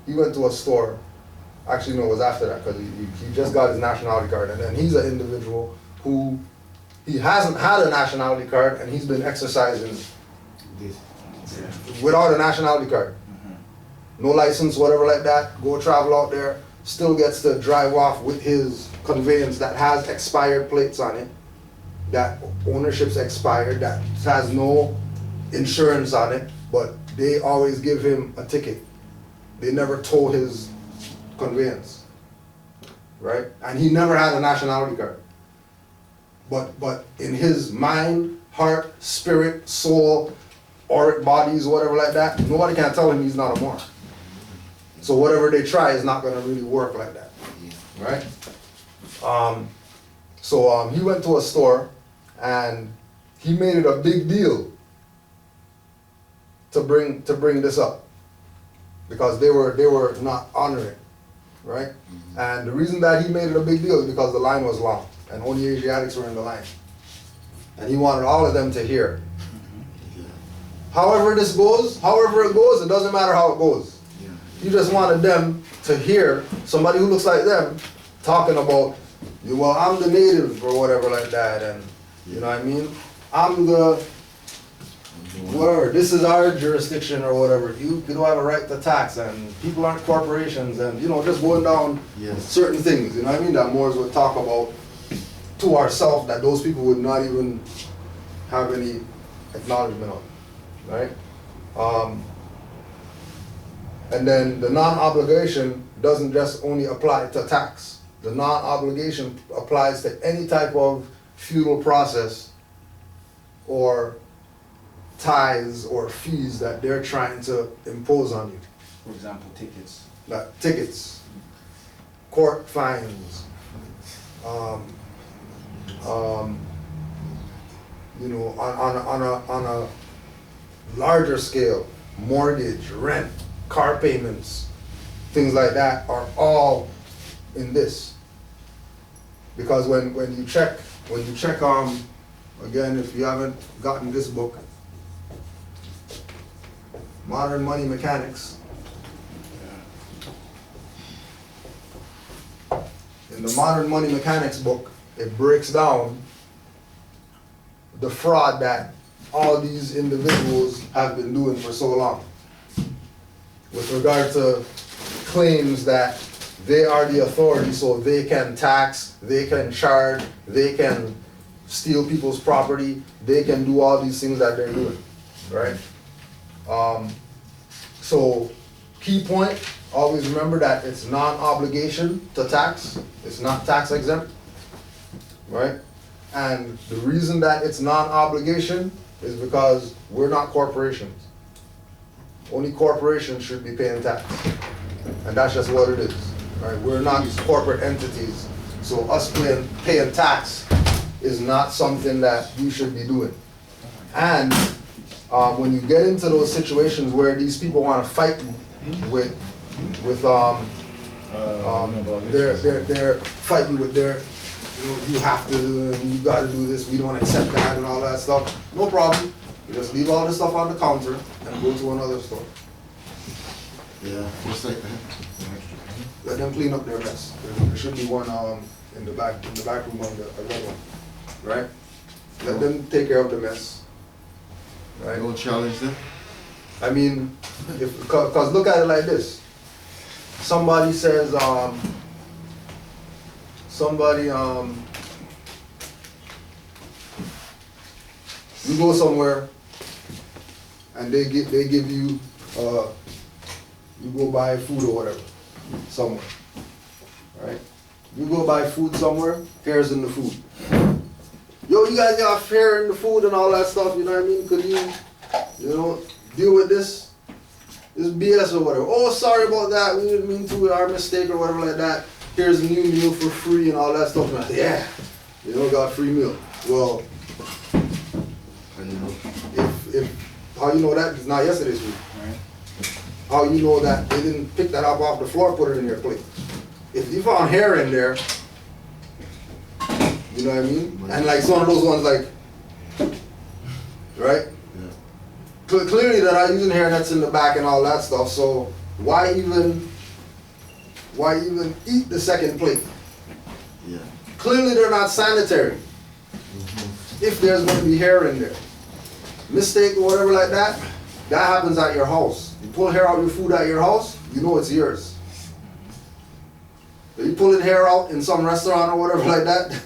he went to a store. Actually, no, it was after that, because he just got his nationality card, and then he's an individual who he hasn't had a nationality card, and he's been exercising without a nationality card. No license, whatever like that, go travel out there, still gets to drive off with his conveyance that has expired plates on it, that ownership's expired, that has no insurance on it, but they always give him a ticket. They never tow his conveyance, right? And he never had a nationality card. But in his mind, heart, spirit, soul, auric bodies, whatever like that, nobody can tell him he's not a moron. So whatever they try is not gonna really work like that, right? So he went to a store and he made it a big deal to bring this up because they were not honoring it, right? And the reason that he made it a big deal is because the line was long and only Asiatics were in the line, and he wanted all of them to hear. However it goes, it doesn't matter how it goes. He just wanted them to hear somebody who looks like them talking about, well, I'm the native or whatever like that, and you know what I mean? I'm the, whatever, this is our jurisdiction or whatever. You don't have a right to tax, and people aren't corporations, and you know, just going down certain things, you know what I mean? That Moors would talk about to ourselves that those people would not even have any acknowledgement of, right? And then the non-obligation doesn't just only apply to tax. The non-obligation applies to any type of feudal process or tithes or fees that they're trying to impose on you. For example, tickets. Like tickets, court fines, you know, on a larger scale, mortgage, rent, car payments, things like that are all in this. Because when you check again, if you haven't gotten this book, Modern Money Mechanics, in the Modern Money Mechanics book, it breaks down the fraud that all these individuals have been doing for so long. With regard to claims that they are the authority, so they can tax, they can charge, they can steal people's property, they can do all these things that they're doing, right? So, key point, always remember that it's non-obligation to tax, it's not tax exempt, right? And the reason that it's non-obligation is because we're not corporations. Only corporations should be paying tax. And that's just what it is, right? We're not corporate entities. So us paying tax is not something that we should be doing. And when you get into those situations where these people want to fight with they're fighting with their, you have to, you got to do this, we don't accept that and all that stuff, no problem. You just leave all this stuff on the counter and go to another store. Yeah, just like that. Let them clean up their mess. There should be one in the back room on the other one, right? Let them take care of the mess, right? Don't challenge them. I mean, cause look at it like this. Somebody says, you go somewhere and they give you, you go buy food or whatever, somewhere, right? You go buy food somewhere, hair's in the food. Yo, you guys got hair in the food and all that stuff, you know what I mean? Could you know, deal with this BS or whatever. Oh, sorry about that, we didn't mean to, our mistake or whatever like that. Here's a new meal for free and all that stuff. And I say, yeah, you know, got a free meal. Well, if how you know that it's not yesterday's food? Right. How you know that they didn't pick that up off the floor, put it in your plate? If you found hair in there, you know what I mean? And like some of those ones, like, right? Yeah. Clearly they're not using hair nets in the back and all that stuff. So why even eat the second plate? Yeah. Clearly they're not sanitary. If there's gonna be hair in there. Mistake or whatever like that, that happens at your house. You pull hair out of your food at your house, you know it's yours. But you pulling hair out in some restaurant or whatever like that,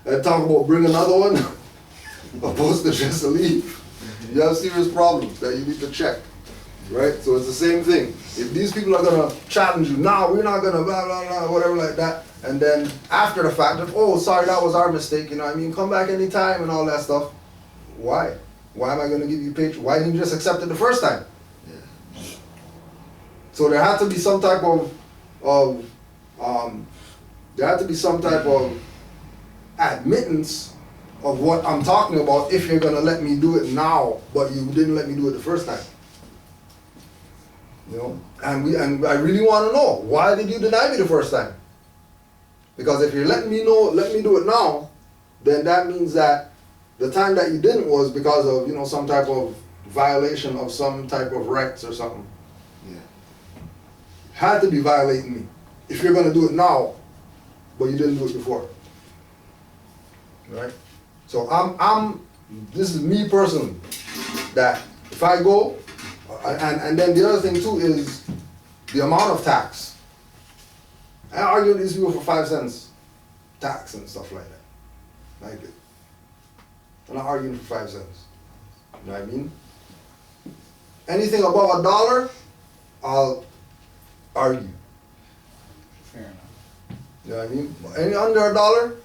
and talk about bring another one, opposed to just leave, you have serious problems that you need to check. Right? So it's the same thing. If these people are gonna challenge you, nah, we're not gonna blah blah blah, whatever like that, and then after the fact, oh sorry, that was our mistake, you know what I mean? Come back anytime and all that stuff. Why? Why am I gonna give you page? Why didn't you just accept it the first time? Yeah. So there had to be some type of there had to be some type of admittance of what I'm talking about if you're gonna let me do it now, but you didn't let me do it the first time. You know, and I really want to know, why did you deny me the first time? Because if you're letting me know, let me do it now, then that means that the time that you didn't was because of, you know, some type of violation of some type of rights or something. Yeah. Had to be violating me if you're gonna do it now, but you didn't do it before. Right? So this is me personally, that if I go, and then the other thing too is the amount of tax. I argue with these people for 5 cents tax and stuff like that. Like it. I'm not arguing for 5 cents. You know what I mean? Anything above $1, I'll argue. Fair enough. You know what I mean? Any under $1,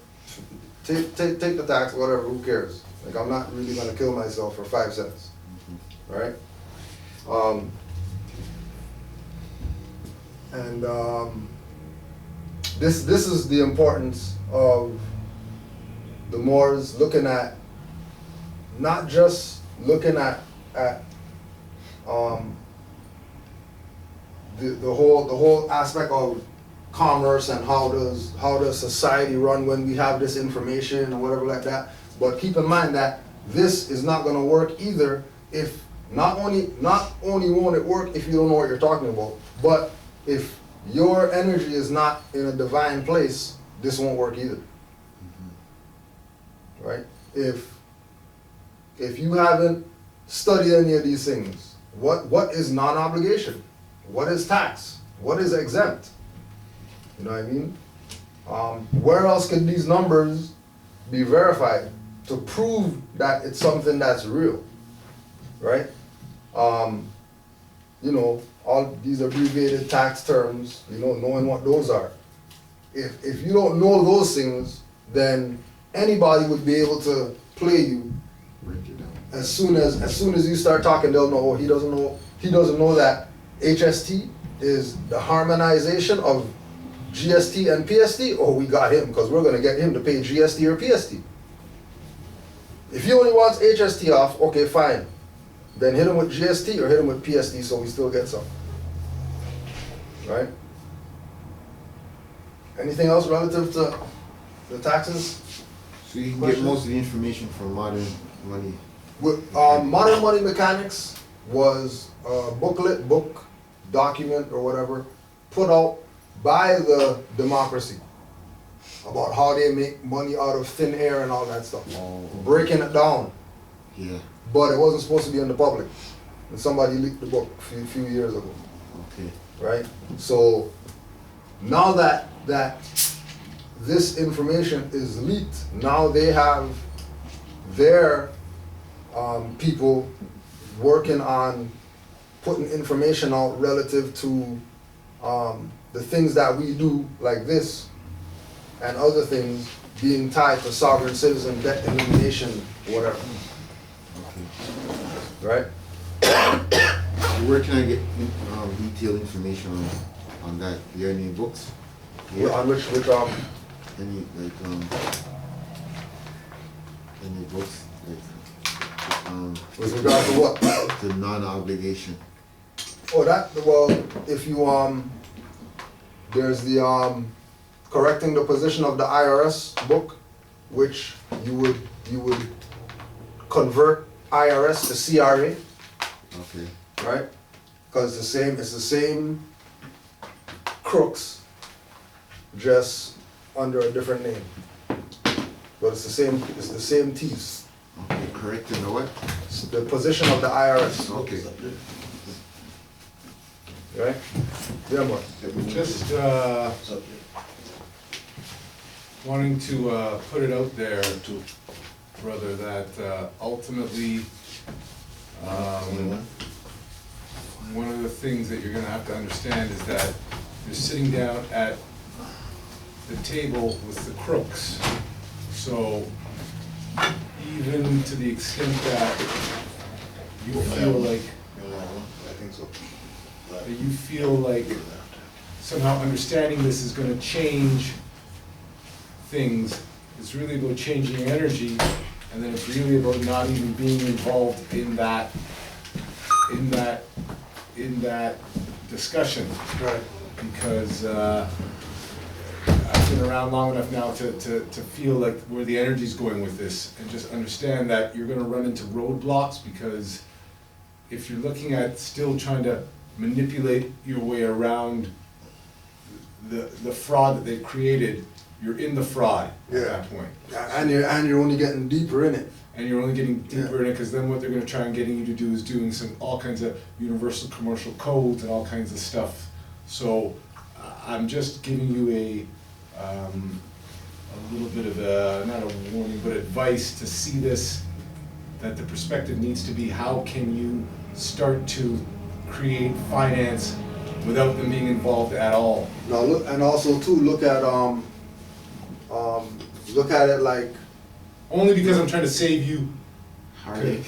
take the tax, whatever, who cares? Like, I'm not really gonna kill myself for 5 cents. Right? This is the importance of the Moors looking at, not just looking at the whole aspect of commerce and how does society run when we have this information and whatever like that, but keep in mind that this is not going to work either if not only won't it work if you don't know what you're talking about, but if your energy is not in a divine place, this won't work either. Right? If you haven't studied any of these things, what is non-obligation? What is tax? What is exempt? You know what I mean? Where else can these numbers be verified to prove that it's something that's real? Right? You know, all these abbreviated tax terms, you know, knowing what those are. If you don't know those things, then anybody would be able to play you. Break it down. As soon as you start talking, they'll know, oh, he doesn't know that HST is the harmonization of GST and PST. Oh, we got him, because we're gonna get him to pay GST or PST. If he only wants HST off, okay, fine. Then hit him with GST or hit him with PST so we still get some. Right? Anything else relative to the taxes? So you can get most of the information from Modern Money. Modern Money Mechanics was a book, document or whatever, put out by the democracy about how they make money out of thin air and all that stuff. Oh. Breaking it down. Yeah. But it wasn't supposed to be in the public. And somebody leaked the book a few years ago. Okay. Right? So now that this information is leaked, now they have their people working on putting information out relative to the things that we do like this and other things being tied to sovereign citizen debt elimination, whatever. Right? Where can I get detailed information on that? Do you have any books? Yeah. On which Any any books with regard to what? the non-obligation? Oh, if you there's the correcting the position of the IRS book, which you would convert IRS to CRA, Okay. right? Cause it's the same crooks, just under a different name. But it's the same thieves. Okay, correct in the what? It's the position of the IRS, Okay. right? Yeah, man. Just, wanting to, put it out there to, brother, that, ultimately, one of the things that you're gonna have to understand is that you're sitting down at the table with the crooks. So even to the extent that you feel like, I think so. that you feel like somehow understanding this is gonna change things, it's really about changing your energy, and then it's really about not even being involved in that discussion. Right. Because I've been around long enough now to feel like where the energy's going with this, and just understand that you're gonna run into roadblocks, because if you're looking at still trying to manipulate your way around the fraud that they've created, you're in the fraud at that point. And you're only getting deeper in it. And you're only getting deeper in it, because then what they're gonna try and getting you to do is doing all kinds of universal commercial codes and all kinds of stuff. So I'm just giving you a little bit of not a warning, but advice to see this, that the perspective needs to be, how can you start to create finance without them being involved at all? Now look, and also too, look at it like, Only because I'm trying to save you Heartache.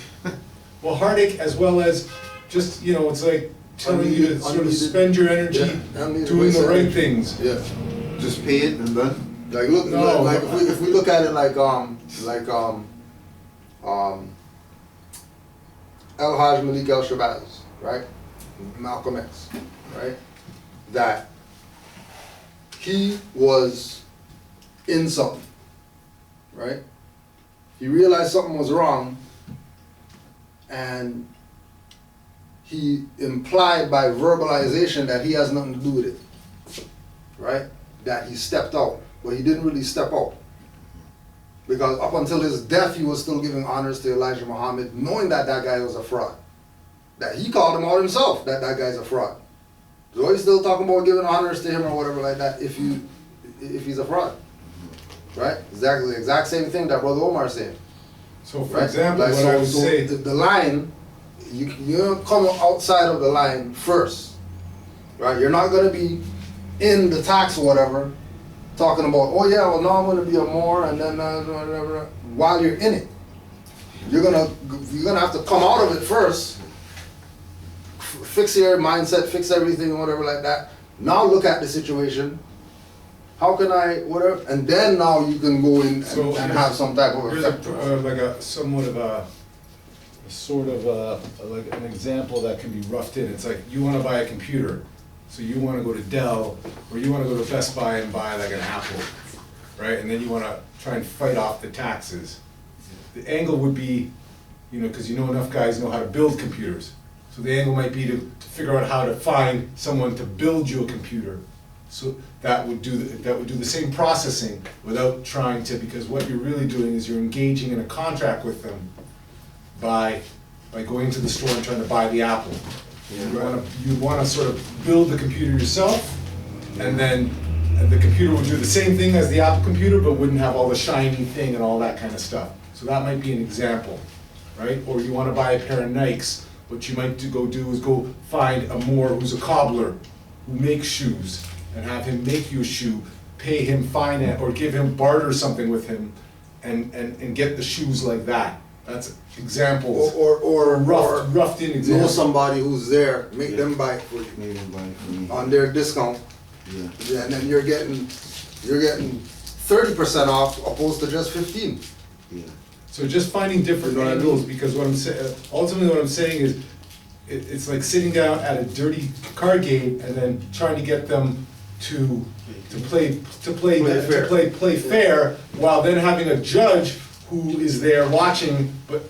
well, heartache, as well as just, it's like telling you to sort of Unneeded- spend your energy unneeded doing waste the of right energy. things. Yeah. Just pay it and done? Like look, No, like no. if we look at it like El Hajj Malik El Shabazz, right? Malcolm X, right? That he was in something, right? He realized something was wrong, and he implied by verbalization that he has nothing to do with it, right? That he stepped out, but he didn't really step out. Because up until his death, he was still giving honors to Elijah Muhammad, knowing that that guy was a fraud. That he called him out himself, that that guy's a fraud. So he's still talking about giving honors to him or whatever like that if he's a fraud. Right? Exactly the exact same thing that Brother Omar said. So for Right? example, Like, what I would say, the line, you don't come outside of the line first. Right? You're not gonna be in the tax or whatever, talking about, oh yeah, well now I'm gonna be a Moor, and then whatever, while you're in it. You're gonna have to come out of it first, fix your mindset, fix everything and whatever like that. Now look at the situation. How can I, whatever, and then now you can go in and have some type of here's effect. like a somewhat of a sort of like an example that can be roughed in. It's like you want to buy a computer, so you want to go to Dell or you want to go to Best Buy and buy like an Apple, right? And then you want to try and fight off the taxes. The angle would be, because enough guys know how to build computers. So the angle might be to figure out how to find someone to build you a computer. So that would do the same processing without trying to, because what you're really doing is you're engaging in a contract with them by going to the store and trying to buy the Apple. You want to sort of build the computer yourself, and then the computer would do the same thing as the Apple computer, but wouldn't have all the shiny thing and all that kind of stuff. So that might be an example, right? Or you want to buy a pair of Nikes. What you might go find a Moor who's a cobbler who makes shoes, and have him make you a shoe, pay him finance, or give him barter something with him, and get the shoes like that. That's examples. Or roughed in examples. Know somebody who's there, make them buy it for you Made them buy it for me. on their discount. Yeah. Yeah, and then you're getting 30% off opposed to just 15. Yeah. So just finding different You know what I angles, mean? because what I'm saying, ultimately what I'm saying is, it's like sitting down at a dirty card game and then trying to get them to play fair, while then having a judge who is there watching, but